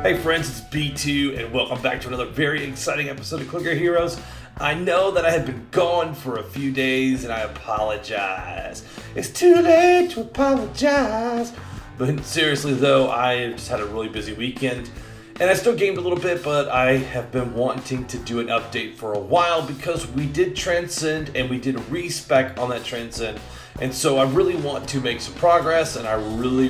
Hey friends, it's B2 and welcome back to another very exciting episode of Clicker Heroes. I know that I have been gone for a few days and I apologize. It's too late to apologize. But seriously though, I just had a really busy weekend and I still gamed a little bit, but I have been wanting to do an update for a while because we did Transcend and we did a respec on that Transcend. And so I really want to make some progress and I really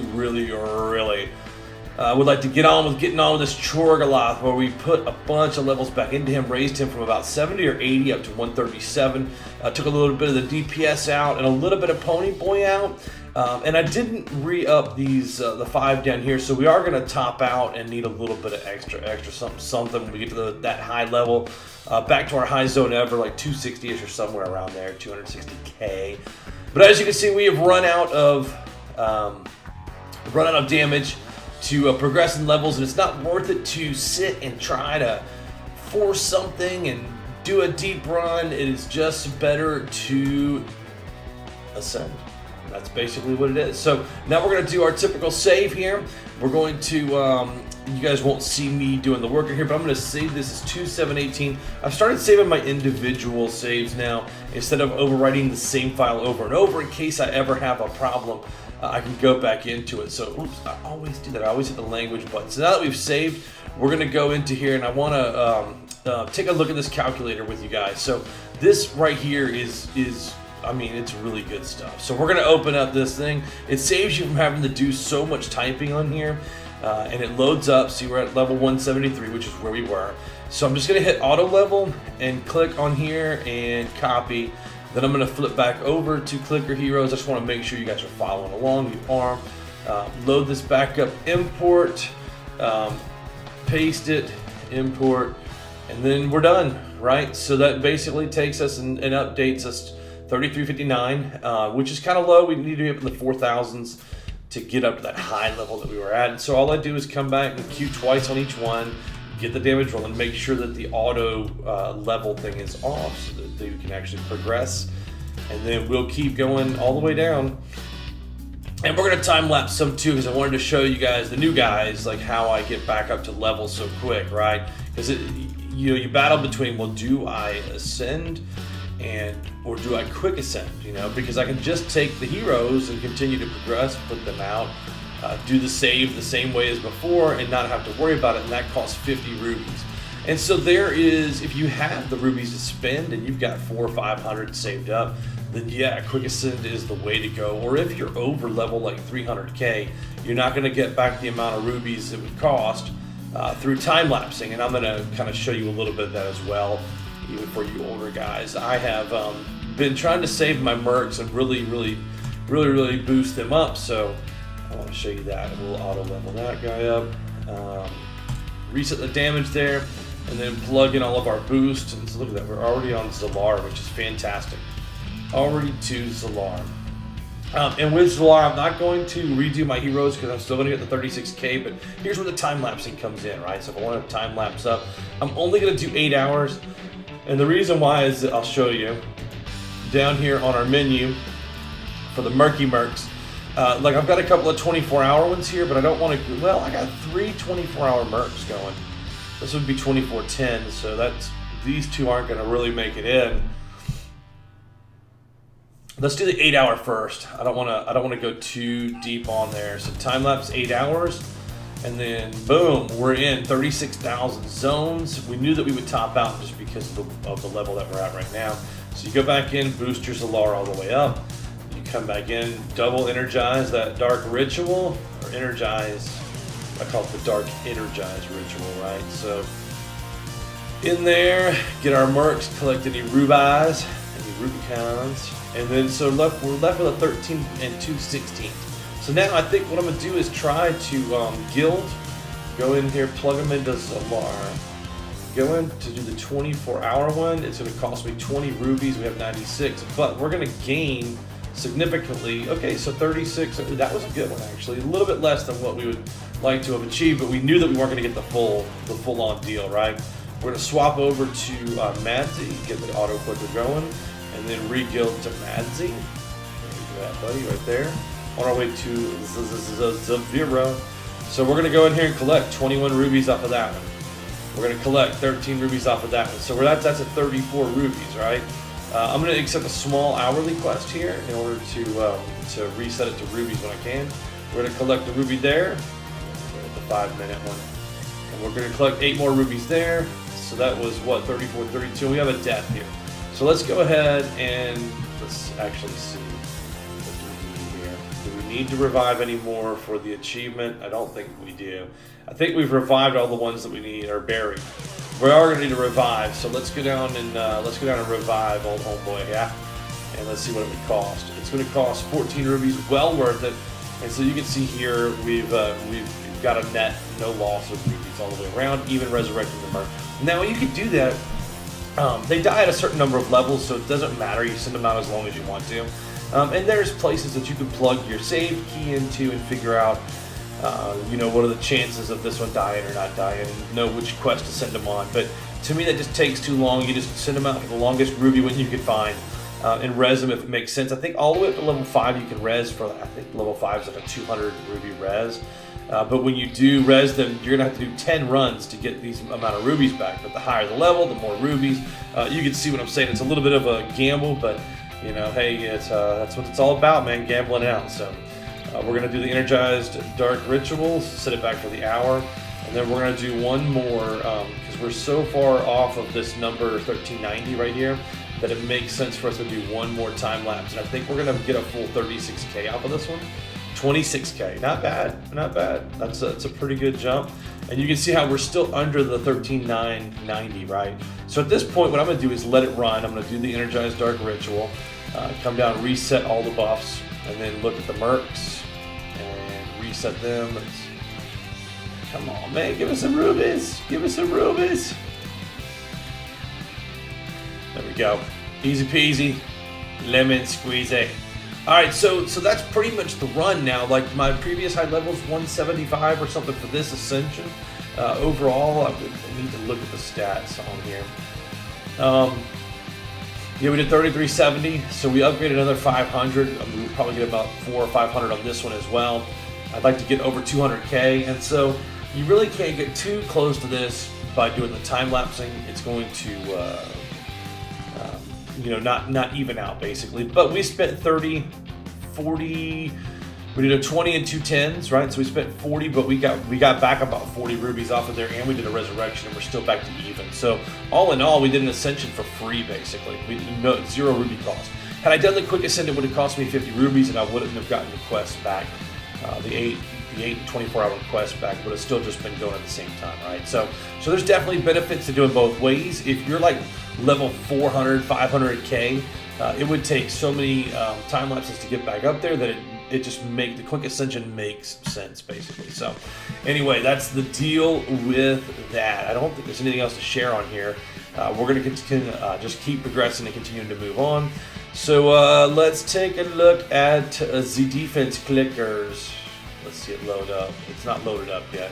would like to get on with this Chorgaloth, where we put a bunch of levels back into him, raised him from about 70 or 80 up to 137, took a little bit of the DPS out and a little bit of Pony Boy out, and I didn't re-up these the 5 down here, so we are going to top out and need a little bit of extra something when we get to that high level, back to our high zone ever, like 260ish or somewhere around there, 260k. But as you can see, we have run out of damage to progress in levels, and it's not worth it to sit and try to force something and do a deep run. It is just better to ascend. That's basically what it is. So now we're going to do our typical save here. We're going to, you guys won't see me doing the worker here, but I'm going to save this as 2718. I've started saving my individual saves now instead of overwriting the same file over and over in case I ever have a problem. I can go back into it. So, oops, I always do that. I always hit the language button. So now that we've saved, we're going to go into here, and I want to take a look at this calculator with you guys. So this right here is I mean, it's really good stuff. So we're going to open up this thing. It saves you from having to do so much typing on here, and it loads up. See, we're at level 173, which is where we were. So I'm just going to hit auto level and click on here and copy. Then I'm going to flip back over to Clicker Heroes. I just want to make sure you guys are following along. You are. Load this back up, import, paste it, import, and then we're done, right? So that basically takes us and updates us 3359, which is kind of low. We need to be up in the 4000s to get up to that high level that we were at. So all I do is come back and queue twice on each one, get the damage roll, and make sure that the auto level thing is off so that you can actually progress. And then we'll keep going all the way down. And we're gonna time lapse some too, because I wanted to show you guys, the new guys, like how I get back up to level so quick, right? Because you battle between, well, do I ascend or do I quick ascend? Because I can just take the heroes and continue to progress, put them out, do the save the same way as before and not have to worry about it, and that costs 50 rubies. And so there is, if you have the rubies to spend and you've got 400 or 500 saved up, then yeah, quick ascend is the way to go. Or if you're over level like 300k, you're not going to get back the amount of rubies it would cost through time lapsing, and I'm going to kind of show you a little bit of that as well, even for you older guys. I have been trying to save my mercs and really boost them up, so I want to show you that. We'll auto level that guy up, reset the damage there, and then plug in all of our boosts. And so look at that, we're already on Zalar, which is fantastic. Already to Zalar. And with Zalar, I'm not going to redo my heroes because I'm still going to get the 36k, but here's where the time lapsing comes in, right? So if I want to time lapse up, I'm only going to do 8 hours. And the reason why is that I'll show you down here on our menu for the Murky Mercs. Like I've got a couple of 24-hour ones here, but I don't want to. Well, I got 3 24-hour mercs going. This would be 2410, so these two aren't going to really make it in. Let's do the 8-hour first. I don't want to go too deep on there. So time lapse 8 hours, and then boom, we're in 36,000 zones. We knew that we would top out just because of the level that we're at right now. So you go back in, boost your Zalar all the way up. Come back in, double energize that dark ritual, or energize, I call it the dark energize ritual, right? So in there, get our mercs, collect any rubies, any rubicons, and then so we're left with a 13 and 216. So now I think what I'm gonna do is try to guild, go in here, plug them into Zalar, go in to do the 24-hour one. It's gonna cost me 20 rubies, we have 96, but we're gonna gain significantly. Okay, so 36, that was a good one actually. A little bit less than what we would like to have achieved, but we knew that we weren't going to get the full-on deal, right? We're going to swap over to Madzi, get the auto clicker going, and then re-guild to Madzi. There's that, buddy, right there. On our way to Zavira. So we're gonna go in here and collect 21 rubies off of that one. We're gonna collect 13 rubies off of that one. So that's at 34 rubies, right? I'm gonna accept a small hourly quest here in order to reset it to rubies when I can. We're gonna collect the ruby there, the 5-minute one. And we're gonna collect 8 more rubies there. So that was what, 34, 32. We have a death here. So let's go ahead and let's actually see. Do we need to revive any more for the achievement? I don't think we do. I think we've revived all the ones that we need are buried. We are going to need to revive, so let's go down and revive old homeboy, yeah. And let's see what it would cost. It's going to cost 14 rubies, well worth it. And so you can see here we've got a net no loss of rubies all the way around, even resurrecting the merc. Now you could do that. They die at a certain number of levels, so it doesn't matter. You send them out as long as you want to. And there's places that you can plug your save key into and figure out, what are the chances of this one dying or not dying, and know which quest to send them on. But to me, that just takes too long. You just send them out for the longest ruby one you can find, and res them if it makes sense. I think all the way up to level 5 you can res for, I think level 5 is like a 200 ruby res. But when you do res them, you're gonna have to do 10 runs to get these amount of rubies back. But the higher the level, the more rubies. You can see what I'm saying. It's a little bit of a gamble, but hey, that's what it's all about, man. Gambling out. So we're gonna do the energized dark rituals, set it back for the hour, and then we're gonna do one more because we're so far off of this number 1390 right here that it makes sense for us to do one more time lapse. And I think we're gonna get a full 36k off of this one. 26k, not bad, not bad. That's a pretty good jump. And you can see how we're still under the 13,990, right? So at this point, what I'm gonna do is let it run. I'm gonna do the Energized Dark Ritual, come down, reset all the buffs, and then look at the mercs and reset them. Come on, man, give us some rubies. Give us some rubies. There we go. Easy peasy, lemon squeezy. All right, so that's pretty much the run now. Like my previous high level is 175 or something for this ascension. Overall, I need to look at the stats on here. Yeah, we did 3370, so we upgraded another 500. We'll probably get about 400 or 500 on this one as well. I'd like to get over 200k, and so you really can't get too close to this by doing the time lapsing. It's going to not even out basically. But we spent 30, 40, we did a 20 and 2 10s, right? So we spent 40, but we got back about 40 rubies off of there, and we did a resurrection, and we're still back to even. So all in all, we did an ascension for free basically. We did 0 ruby cost. Had I done the quick ascent, it would have cost me 50 rubies, and I wouldn't have gotten the quest back. The 8 and 24-hour quest back would have still just been going at the same time, right? So there's definitely benefits to doing both ways. If you're like level 400, 500k, it would take so many time lapses to get back up there that it just the quick ascension makes sense basically. So anyway, that's the deal with that. I don't think there's anything else to share on here. We're going to just keep progressing and continuing to move on. So let's take a look at the defense clickers. Let's see it load up. It's not loaded up yet.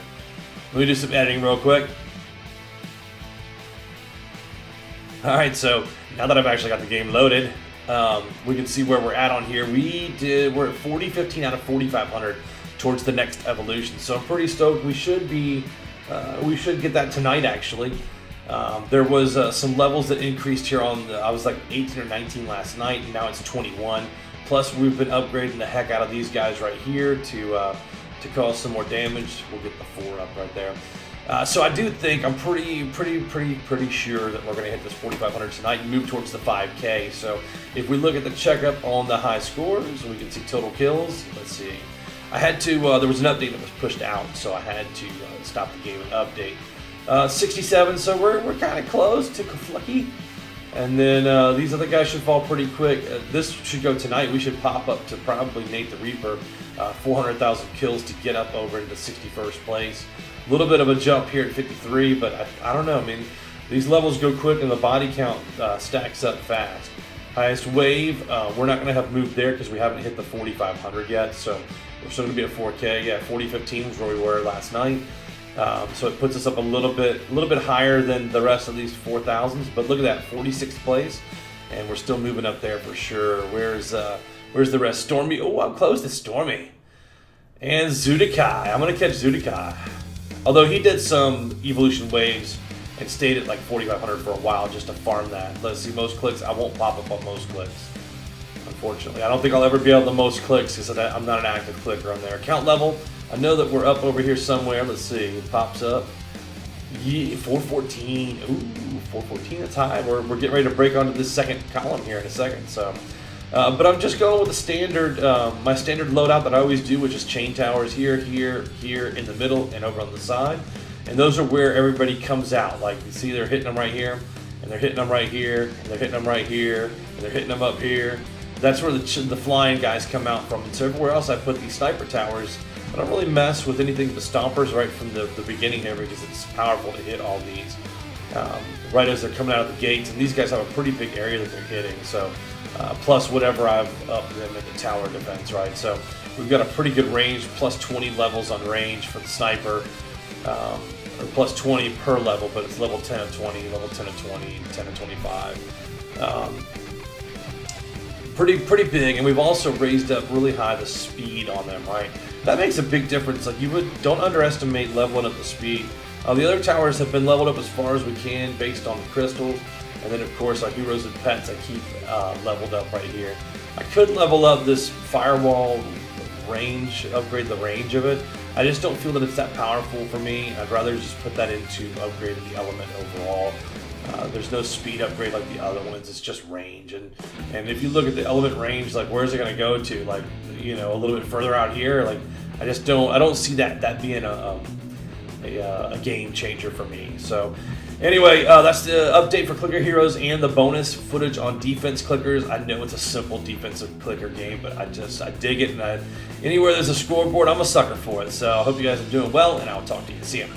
Let me do some editing real quick. Alright, so now that I've actually got the game loaded, we can see where we're at on here. We're at 4015 out of 4500 towards the next evolution. So I'm pretty stoked. We should get that tonight actually. There was some levels that increased here I was like 18 or 19 last night, and now it's 21. Plus, we've been upgrading the heck out of these guys right here to cause some more damage. We'll get the 4 up right there. So I do think I'm pretty sure that we're going to hit this 4,500 tonight and move towards the 5K. So if we look at the checkup on the high scores, we can see total kills. Let's see. I had to. There was an update that was pushed out, so I had to stop the game and update. 67. So we're kind of close to Kaflucky. And then these other guys should fall pretty quick. This should go tonight. We should pop up to probably Nate the Reaper, 400,000 kills to get up over into 61st place. A little bit of a jump here at 53, but I don't know. I mean, these levels go quick and the body count stacks up fast. Highest wave, we're not going to have moved there because we haven't hit the 4,500 yet. So we're still going to be at 4K. Yeah, 4015 is where we were last night. So it puts us up a little bit higher than the rest of these 4,000s. But look at that, 46th place, and we're still moving up there for sure. Where's the rest? Stormy. Oh, I'm close to Stormy. And Zudakai. I'm going to catch Zudakai. Although he did some evolution waves and stayed at like 4,500 for a while just to farm that. Let's see, most clicks. I won't pop up on most clicks, unfortunately. I don't think I'll ever be able to most clicks because I'm not an active clicker on there. Account level, I know that we're up over here somewhere. Let's see. It pops up. Yeah, 414. Ooh, 414. That's high. We're getting ready to break onto this second column here in a second. So, but I'm just going with the standard, my standard loadout that I always do, which is chain towers here, here, here, in the middle, and over on the side. And those are where everybody comes out. Like you see, they're hitting them right here, and they're hitting them right here, and they're hitting them right here, and they're hitting them up here. That's where the flying guys come out from. And so everywhere else I put these sniper towers. I don't really mess with anything but stompers right from the beginning here because it's powerful to hit all these right as they're coming out of the gates. And these guys have a pretty big area that they're hitting. So plus whatever I've upped them in the tower defense, right? So we've got a pretty good range, plus 20 levels on range for the sniper, or plus 20 per level, but it's level 10 of 20, level 10 of 20, 10 of 25. Pretty big, and we've also raised up really high the speed on them, right? That makes a big difference. Like don't underestimate leveling up the speed. The other towers have been leveled up as far as we can based on the crystals, and then of course our heroes and pets I keep leveled up right here. I could level up this firewall range, upgrade the range of it. I just don't feel that it's that powerful for me. I'd rather just put that into upgrading the element overall. There's no speed upgrade like the other ones. It's just range, and if you look at the element range, like where's it going to go to? Like, you know, a little bit further out here. Like I don't see that being a game changer for me. So anyway, that's the update for clicker heroes and the bonus footage on defense clickers. I know it's a simple defensive clicker game, but I dig it, and anywhere there's a scoreboard, I'm a sucker for it. So I hope you guys are doing well, and I'll talk to you. See ya.